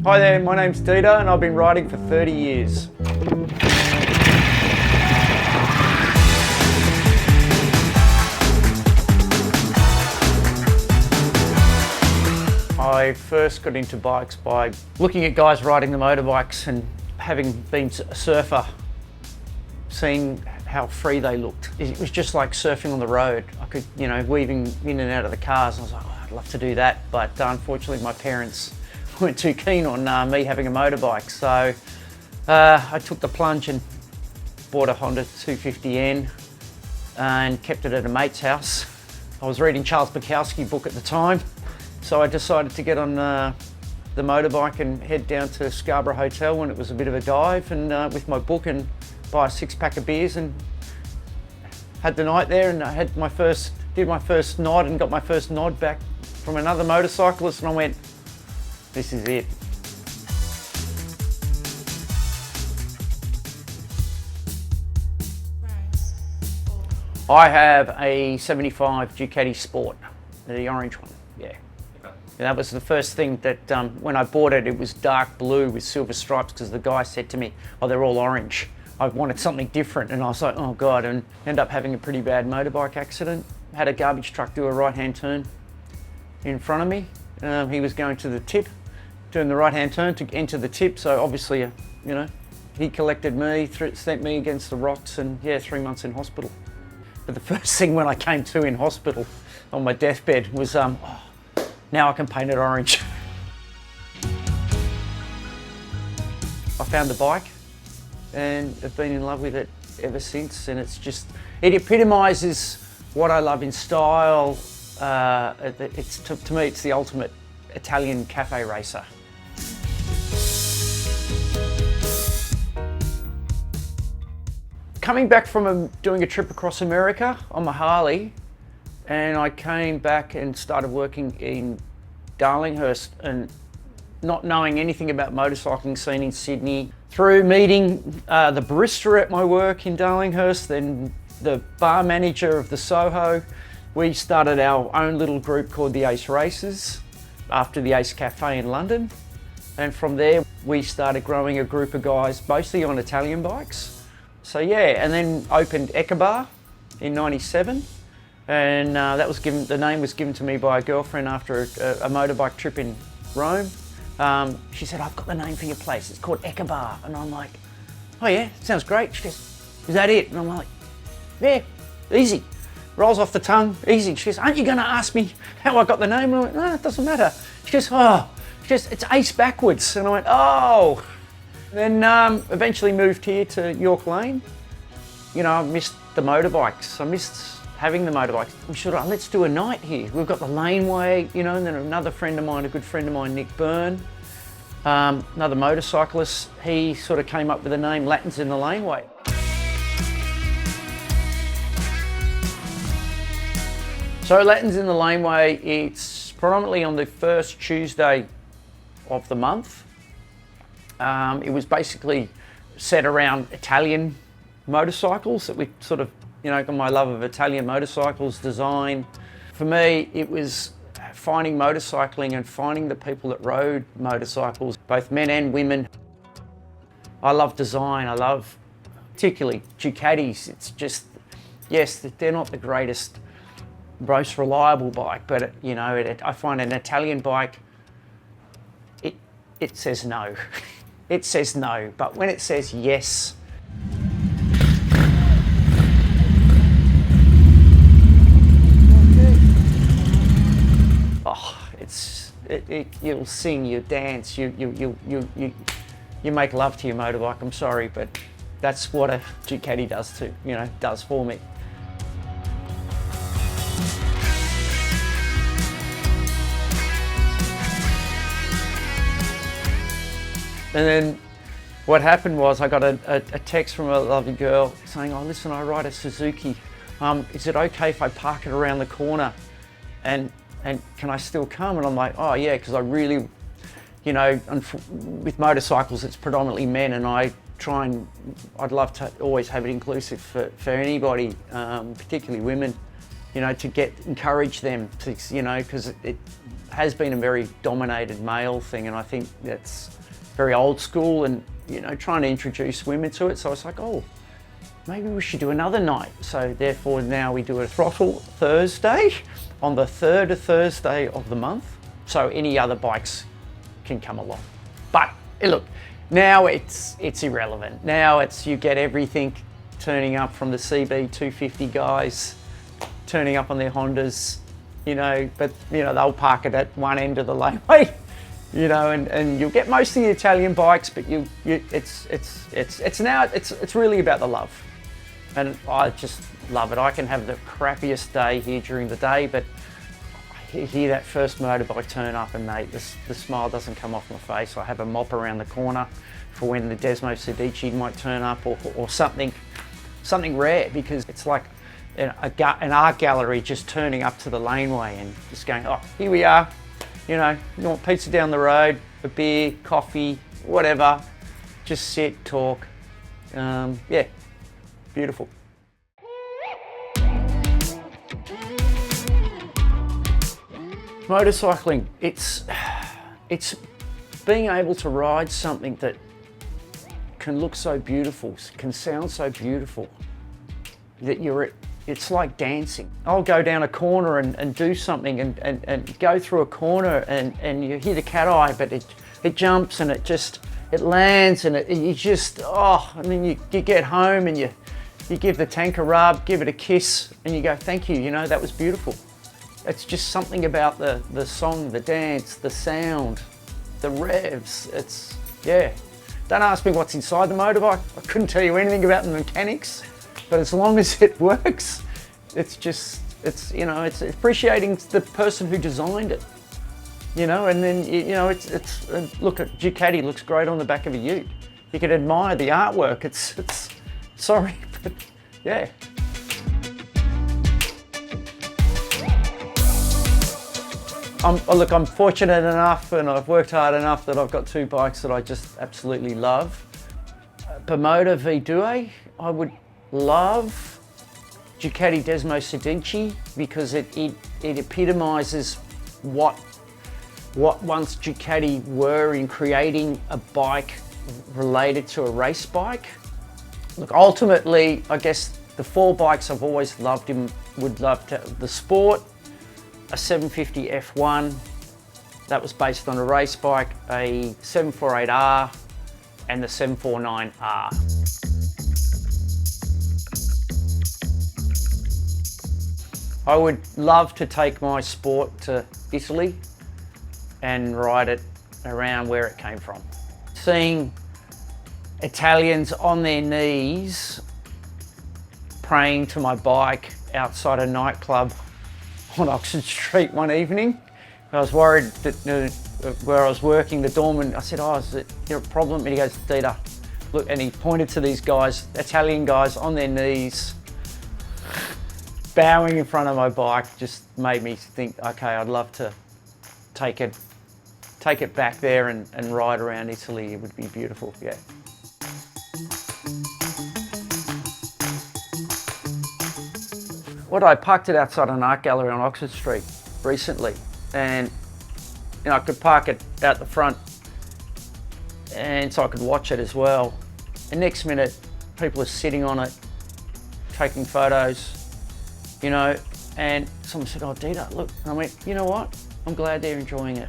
Hi there, my name's Dieter and I've been riding for 30 years. I first got into bikes by looking at guys riding the motorbikes and having been a surfer, seeing how free they looked. It was just like surfing on the road. I could, weaving in and out of the cars. And I was like, oh, I'd love to do that. But unfortunately, my parents weren't too keen on me having a motorbike. So I took the plunge and bought a Honda 250N and kept it at a mate's house. I was reading Charles Bukowski's book at the time. So I decided to get on the motorbike and head down to Scarborough Hotel when it was a bit of a dive, and with my book, and buy a 6-pack of beers, and had the night there, and I had did my first nod and got my first nod back from another motorcyclist, and I went, this is it. I have a 75 Ducati Sport, the orange one, yeah. And that was the first thing that, when I bought it, it was dark blue with silver stripes, because the guy said to me, oh, they're all orange. I wanted something different, and I was like, oh God, and ended up having a pretty bad motorbike accident. Had a garbage truck do a right-hand turn in front of me. He was going to the tip, doing the right-hand turn to enter the tip, so obviously, he collected me, sent me against the rocks, and yeah, 3 months in hospital. But the first thing when I came to in hospital on my deathbed was, now I can paint it orange. I found the bike and I've been in love with it ever since, and it epitomises what I love in style. To me, it's the ultimate Italian cafe racer. Coming back from doing a trip across America on my Harley, and I came back and started working in Darlinghurst, and not knowing anything about motorcycling scene in Sydney, through meeting the barista at my work in Darlinghurst, then the bar manager of the Soho, we started our own little group called the Ace Racers after the Ace Cafe in London. And from there, we started growing a group of guys, mostly on Italian bikes. So yeah, and then opened Ecabar in '97. And the name was given to me by a girlfriend after a motorbike trip in Rome. She said, I've got the name for your place, it's called Ecabar. And I'm like, oh yeah, sounds great. She goes, is that it? And I'm like, yeah, easy. Rolls off the tongue, easy. She goes, aren't you gonna ask me how I got the name? And I went, no, it doesn't matter. She goes, it's Ace backwards. And I went, oh. Then eventually moved here to York Lane. I missed the motorbikes. I missed having the motorbikes. We should, let's do a night here. We've got the Laneway, and then another friend of mine, a good friend of mine, Nick Byrne, another motorcyclist, he sort of came up with the name Latins in the Laneway. So Latins in the Laneway, it's predominantly on the first Tuesday of the month. It was basically set around Italian motorcycles that we sort of, got my love of Italian motorcycles, design. For me, it was finding motorcycling and finding the people that rode motorcycles, both men and women. I love design, I love particularly Ducatis. It's just, yes, they're not the greatest, most reliable bike, but I find an Italian bike, it says no. It says no, but when it says yes, you'll sing, you dance, you make love to your motorbike. I'm sorry, but that's what a Ducati does for me. And then what happened was I got a text from a lovely girl saying, oh, listen, I ride a Suzuki. Is it okay if I park it around the corner? And can I still come? And I'm like, oh yeah, because I really, with motorcycles, it's predominantly men, and I'd love to always have it inclusive for anybody, particularly women, to encourage them to, because has been a very dominated male thing, and I think that's very old school and, you know, trying to introduce women to it. So I was like, oh, maybe we should do another night. So therefore now we do a throttle Thursday on the third Thursday of the month. So any other bikes can come along. But look, now it's irrelevant. Now you get everything turning up from the CB 250 guys, turning up on their Hondas, you know, but you know, they'll park it at one end of the laneway, you know, and you'll get most of the Italian bikes, but it's really about the love. And I just love it. I can have the crappiest day here during the day, but I hear that first motorbike turn up and mate, the smile doesn't come off my face. I have a mop around the corner for when the Desmo Sedici might turn up, or something rare, because it's like an art gallery just turning up to the laneway and just going, oh, here we are. You know, you want pizza down the road, a beer, coffee, whatever. Just sit, talk. Yeah, beautiful. Motorcycling, it's being able to ride something that can look so beautiful, can sound so beautiful, that it's like dancing. I'll go down a corner and do something and go through a corner and you hear the cat eye, but it jumps and it lands and you just, oh, and then you get home and you give the tank a rub, give it a kiss, and you go, thank you, you know, that was beautiful. It's just something about the song, the dance, the sound, the revs. It's, yeah. Don't ask me what's inside the motorbike. I couldn't tell you anything about the mechanics, but as long as it works, you know, it's appreciating the person who designed it, you know, and then, you know, look at Ducati, looks great on the back of a ute. You can admire the artwork. It's sorry, but yeah. I'm fortunate enough and I've worked hard enough that I've got two bikes that I just absolutely love. Pomoda V2, I would love Ducati Desmo Sedici because it epitomises what once Ducati were in creating a bike related to a race bike. Look, ultimately, I guess the four bikes I've always loved would love to the Sport, a 750 F1 that was based on a race bike, a 748R and the 749R. I would love to take my Sport to Italy and ride it around where it came from. Seeing Italians on their knees praying to my bike outside a nightclub on Oxford Street one evening. I was worried that where I was working, the doorman, I said, oh, is there a problem? And he goes, Dieter, look, and he pointed to these guys, Italian guys on their knees, bowing in front of my bike, just made me think, okay, I'd love to take it back there and ride around Italy. It would be beautiful, yeah. I parked it outside an art gallery on Oxford Street recently, and you know, I could park it out the front and so I could watch it as well. And next minute, people are sitting on it, taking photos, you know, and someone said, oh, Dieter, look. And I went, you know what? I'm glad they're enjoying it.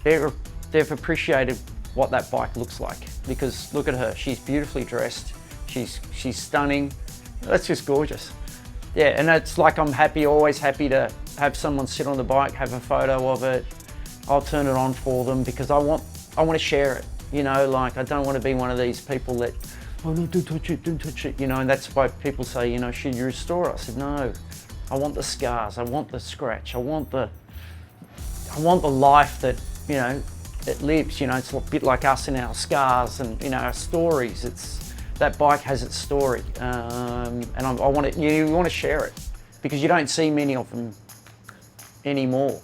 They've appreciated what that bike looks like, because look at her, she's beautifully dressed, she's stunning, that's just gorgeous. Yeah, and it's like I'm always happy to have someone sit on the bike, have a photo of it. I'll turn it on for them because I want to share it. You know, like I don't want to be one of these people that, oh no, don't touch it, you know, and that's why people say, you know, should you restore it? I said, no, I want the scars, I want the scratch, I want the life that, you know, it lives. You know, it's a bit like us and our scars and, you know, our stories. That bike has its story, and I want it. You want to share it because you don't see many of them anymore.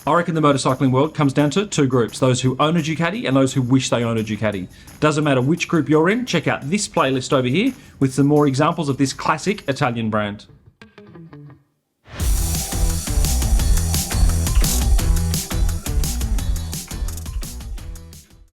I reckon the motorcycling world comes down to two groups, those who own a Ducati and those who wish they own a Ducati. Doesn't matter which group you're in, check out this playlist over here with some more examples of this classic Italian brand.